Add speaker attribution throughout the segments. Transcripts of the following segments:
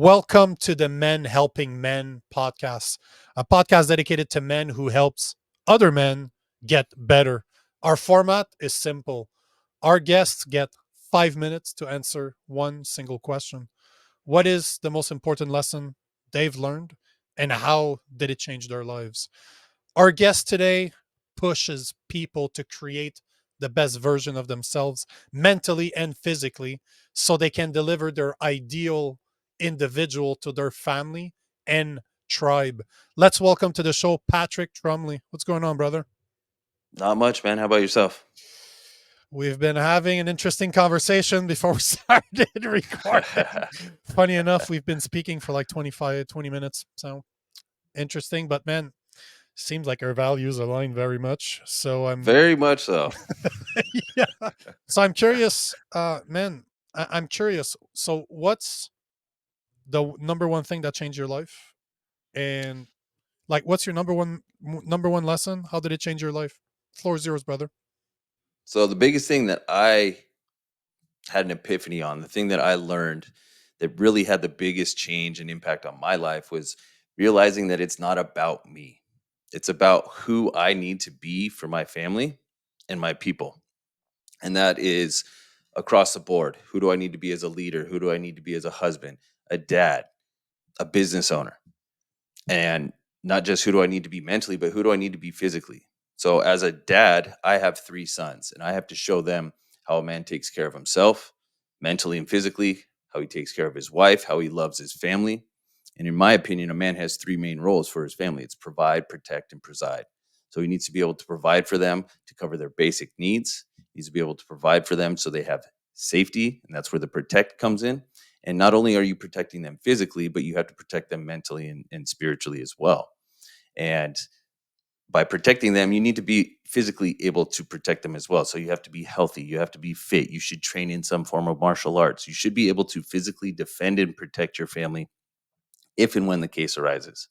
Speaker 1: Welcome to the Men Helping Men podcast, a podcast dedicated to men who helps other men get better. Our format is simple. Our guests get 5 minutes to answer one single question. What is the most important lesson they've learned, and how did it change their lives? Our guest today pushes people to create the best version of themselves mentally and physically so they can deliver their ideal individual to their family and tribe. Let's welcome to the show Patrick Tromley. What's going on, brother?
Speaker 2: Not much, man. How about yourself?
Speaker 1: We've been having an interesting conversation before we started recording. Funny enough, we've been speaking for like 20 minutes. So interesting, but man, seems like our values align very much. So I'm
Speaker 2: Very much so.
Speaker 1: yeah. So I'm curious, man. I'm curious. So what's the number one thing that changed your life? And like, what's your number one lesson? How did it change your life? Floor is yours, brother.
Speaker 2: So the biggest thing that I had an epiphany on, the thing that I learned that really had the biggest change and impact on my life was realizing that it's not about me. It's about who I need to be for my family and my people. And that is across the board. Who do I need to be as a leader? Who do I need to be as a husband, a dad, a business owner? And not just who do I need to be mentally, but who do I need to be physically? So as a dad, I have three sons, and I have to show them how a man takes care of himself mentally and physically, how he takes care of his wife, how he loves his family. And in my opinion, a man has three main roles for his family. It's provide, protect, and preside. So he needs to be able to provide for them to cover their basic needs. He needs to be able to provide for them so they have safety, and that's where the protect comes in. And not only are you protecting them physically, but you have to protect them mentally and spiritually as well. And by protecting them, you need to be physically able to protect them as well. So you have to be healthy, you have to be fit, you should train in some form of martial arts. You should be able to physically defend and protect your family if and when the case arises.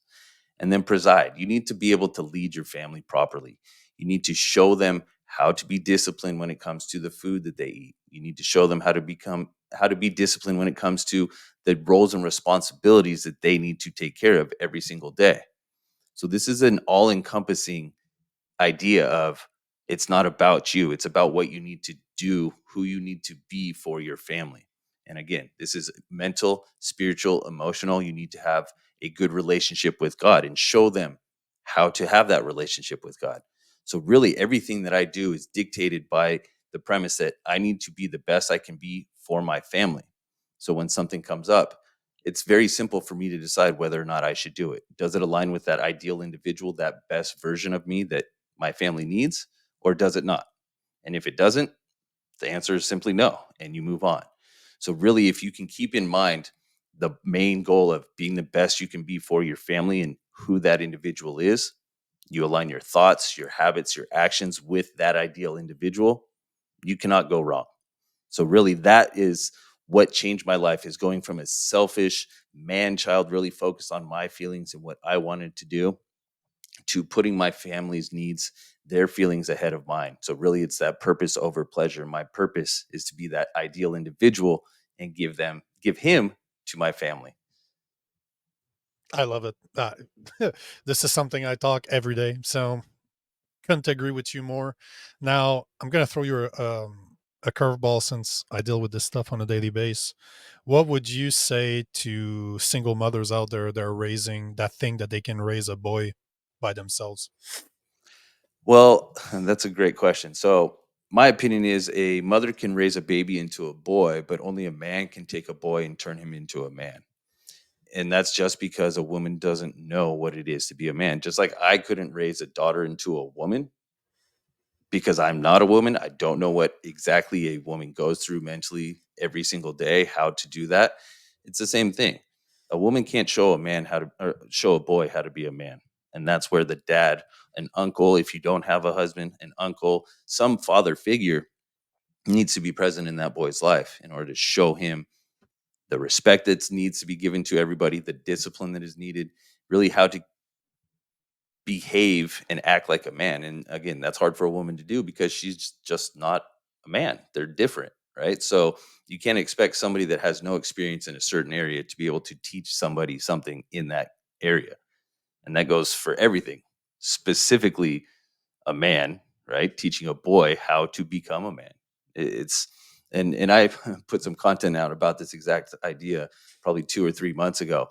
Speaker 2: And then preside. You need to be able to lead your family properly. You need to show them how to be disciplined when it comes to the food that they eat. You need to show them how to be disciplined when it comes to the roles and responsibilities that they need to take care of every single day. So this is an all-encompassing idea of it's not about you, it's about what you need to do, who you need to be for your family. And again, this is mental, spiritual, emotional. You need to have a good relationship with God and show them how to have that relationship with God. So really everything that I do is dictated by the premise that I need to be the best I can be for my family. So when something comes up, it's very simple for me to decide whether or not I should do it. Does it align with that ideal individual, that best version of me that my family needs, or does it not? And if it doesn't, the answer is simply no, and you move on. So, really, if you can keep in mind the main goal of being the best you can be for your family and who that individual is, you align your thoughts, your habits, your actions with that ideal individual, you cannot go wrong. So, really, that is what changed my life is going from a selfish man child, really focused on my feelings and what I wanted to do, to putting my family's needs, their feelings ahead of mine. So really it's that purpose over pleasure. My purpose is to be that ideal individual and give him to my family.
Speaker 1: I love it. This is something I talk every day. So couldn't agree with you more. Now I'm gonna throw you a curveball since I deal with this stuff on a daily basis. What would you say to single mothers out there that are raising that think that they can raise a boy by themselves?
Speaker 2: Well, that's a great question. So my opinion is a mother can raise a baby into a boy, but only a man can take a boy and turn him into a man. And that's just because a woman doesn't know what it is to be a man. Just like I couldn't raise a daughter into a woman, because I'm not a woman. I don't know what exactly a woman goes through mentally every single day, how to do that. It's the same thing. A woman can't show a man how to, or show a boy how to be a man. And that's where the dad, an uncle, if you don't have a husband, an uncle, some father figure needs to be present in that boy's life in order to show him the respect that needs to be given to everybody, the discipline that is needed, really how to behave and act like a man. And again, that's hard for a woman to do because she's just not a man. They're different. right? So you can't expect somebody that has no experience in a certain area to be able to teach somebody something in that area. And that goes for everything, specifically a man, right? Teaching a boy how to become a man. It's and I put some content out about this exact idea probably 2 or 3 months ago,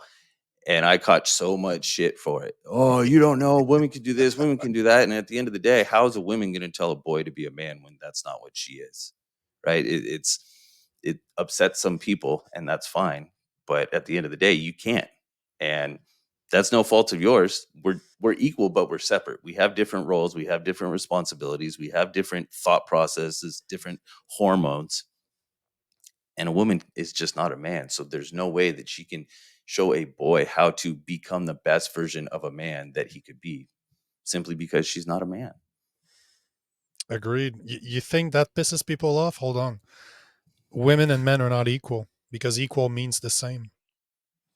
Speaker 2: and I caught so much shit for it. Oh, you don't know, women can do this, women can do that, and at the end of the day, how is a woman going to tell a boy to be a man when that's not what she is, right? It upsets some people, and that's fine, but at the end of the day, you can't, and that's no fault of yours. We're equal, but we're separate. We have different roles, we have different responsibilities, we have different thought processes, different hormones, and a woman is just not a man. So there's no way that she can show a boy how to become the best version of a man that he could be simply because she's not a man.
Speaker 1: Agreed. You think that pisses people off? Hold on. Women and men are not equal because equal means the same.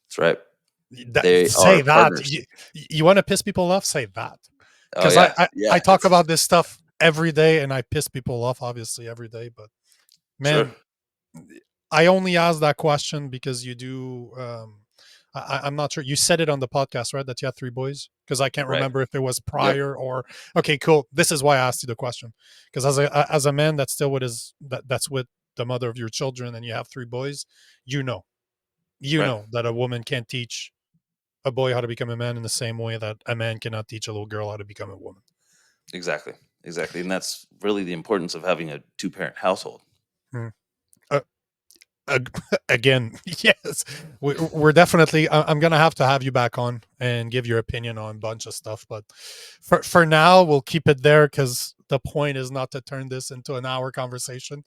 Speaker 2: That's right.
Speaker 1: That,
Speaker 2: They
Speaker 1: say
Speaker 2: are
Speaker 1: that.
Speaker 2: partners.
Speaker 1: You want to piss people off? Say that.
Speaker 2: Oh
Speaker 1: Because
Speaker 2: yeah.
Speaker 1: I
Speaker 2: Yeah.
Speaker 1: talk about this stuff every day and I piss people off, obviously, every day. But
Speaker 2: Sure.
Speaker 1: man, I only asked that question because you do. I'm not sure. You said it on the podcast, right? That you had three boys? Because I can't
Speaker 2: Right.
Speaker 1: remember if it was
Speaker 2: Yep.
Speaker 1: prior or. Okay, cool. This is why I asked you the question. Because as a man that's still with that's with the mother of your children, and you have three boys, you know,
Speaker 2: Right.
Speaker 1: that a woman can't teach a boy how to become a man in the same way that a man cannot teach a little girl how to become a woman.
Speaker 2: Exactly. Exactly. And that's really the importance of having a two-parent household.
Speaker 1: Hmm. Uh, again, yes, we're definitely. I'm gonna have to have you back on and give your opinion on a bunch of stuff. But for now, we'll keep it there because the point is not to turn this into an hour conversation.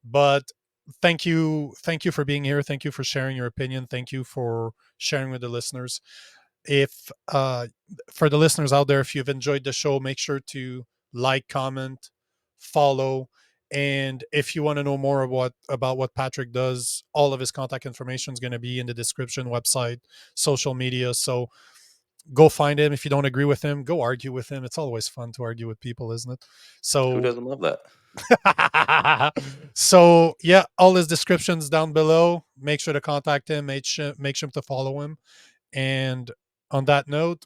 Speaker 1: But thank you for being here. Thank you for sharing your opinion. Thank you for sharing with the listeners. If For the listeners out there, if you've enjoyed the show, make sure to like, comment, follow, and if you want to know more about what Patrick does, all of his contact information is going to be in the description, website, social media. So go find him. If you don't agree with him, go argue with him. It's always fun to argue with people, isn't it?
Speaker 2: Who
Speaker 1: So
Speaker 2: doesn't love that?
Speaker 1: so yeah, all his descriptions down below. Make sure to contact him. Make sure to follow him. And on that note,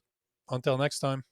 Speaker 1: until next time.